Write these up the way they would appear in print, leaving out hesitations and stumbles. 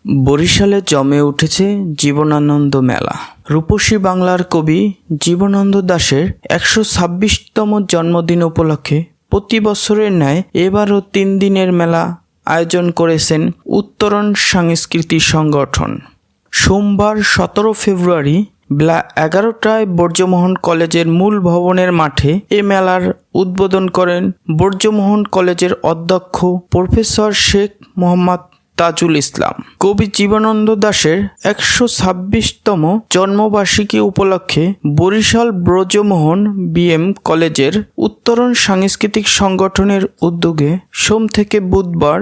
বরিশালে জমে উঠেছে জীবনানন্দ মেলা। রূপসী বাংলার কবি জীবনানন্দ দাশের ১২৬তম জন্মদিন উপলক্ষে প্রতি বছরের ন্যায় এবারও ৩ দিনের মেলা আয়োজন করেছেন উত্তরণ সাংস্কৃতিক সংগঠন। সোমবার ১৭ ফেব্রুয়ারি বেলা ১১টায় বর্জ্যমোহন কলেজের মূল ভবনের মাঠে এ মেলার উদ্বোধন করেন বর্জ্যমোহন কলেজের অধ্যক্ষ প্রফেসর শেখ মোহাম্মদ তাজুল ইসলাম। কবি জীবনানন্দ দাশের ১২৬তম জন্মবার্ষিকী উপলক্ষে বরিশাল ব্রজমোহন বিএম কলেজের উত্তরণ সাংস্কৃতিক সংগঠনের উদ্যোগে সোম থেকে বুধবার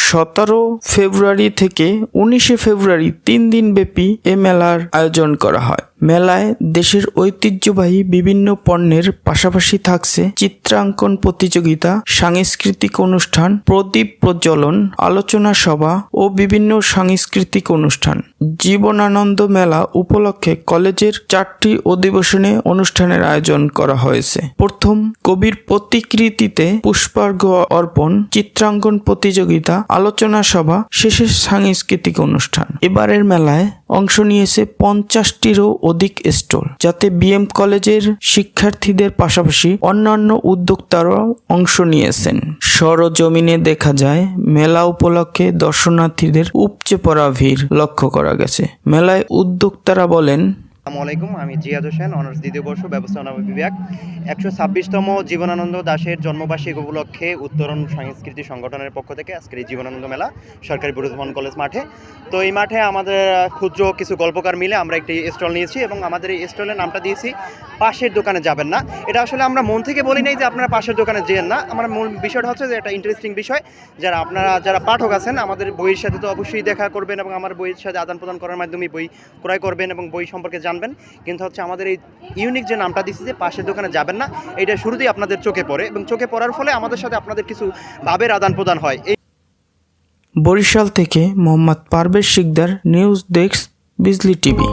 ১৭ ফেব্রুয়ারি থেকে ১৯ ফেব্রুয়ারি ৩ দিনব্যাপী এ মেলার আয়োজন করা হয়। মেলায় দেশের ঐতিহ্যবাহী বিভিন্ন পণ্যের পাশাপাশি থাকছে চিত্রাঙ্কন প্রতিযোগিতা, সাংস্কৃতিক অনুষ্ঠান, প্রদীপ প্রজ্বলন, আলোচনা সভা ও বিভিন্ন সাংস্কৃতিক অনুষ্ঠান। জীবনানন্দ মেলা উপলক্ষে কলেজের 4টি অধিবেশনে অনুষ্ঠানের আয়োজন করা হয়েছে। প্রথম কবির প্রতিকৃতিতে পুষ্পার্ঘ অর্পণ, চিত্রাঙ্কন প্রতিযোগিতা, আলোচনা সভা, শেষে সাংস্কৃতিক অনুষ্ঠান। এবারের মেলায় অংশ নিয়েছে 50টিরও অধিক স্টল, যাতে বিএম কলেজের শিক্ষার্থীদের পাশাপাশি অন্যান্য উদ্যোক্তারাও অংশ নিয়েছেন। সরজমিনে দেখা যায় মেলা উপলক্ষে দর্শনার্থীদের উপচে পড়া ভিড় লক্ষ্য করা গেছে। মেলায় উদ্যোক্তারা বলেন, আসসালামু আলাইকুম, আমি জিয়াদ হোসেন, অনার্স দ্বিতীয় বর্ষ ব্যবস্থাপনা বিভাগ। ১২৬তম জীবনানন্দ দাশের জন্মবার্ষিকী উপলক্ষে উত্তরণ সাংস্কৃতিক সংগঠনের পক্ষ থেকে আজকের এই জীবনানন্দ মেলা সরকারি ব্রজমোহন কলেজ মাঠে। তো এই মাঠে আমাদের ক্ষুদ্র কিছু গল্পকার মিলে আমরা একটি স্টল নিয়েছি এবং আমাদের এই স্টলের নামটা দিয়েছি পাশের দোকানে যাবেন না। এটা আসলে আমরা মন থেকে বলি নাই যে আপনারা পাশের দোকানে যেন না। আমার মূল বিষয়টা হচ্ছে যে একটা ইন্টারেস্টিং বিষয়, যারা পাঠক আছেন আমাদের বইয়ের সাথে তো অবশ্যই দেখা করবেন এবং আমার বইয়ের সাথে আদান প্রদান করার মাধ্যমে বই ক্রয় করবেন এবং বই সম্পর্কে জানবেন। কিন্তু হচ্ছে আমাদের এই ইউনিক যে নামটা দিচ্ছি যে পাশের দোকানে যাবেন না, এটা শুরুতেই আপনাদের চোখে পড়ে এবং চোখে পড়ার ফলে আমাদের সাথে আপনাদের কিছু ভাবের আদান প্রদান হয়। বরিশাল থেকে মোহাম্মদ পারভেজ শিকদার, নিউজ ডেস্ক, বিজলি টিভি।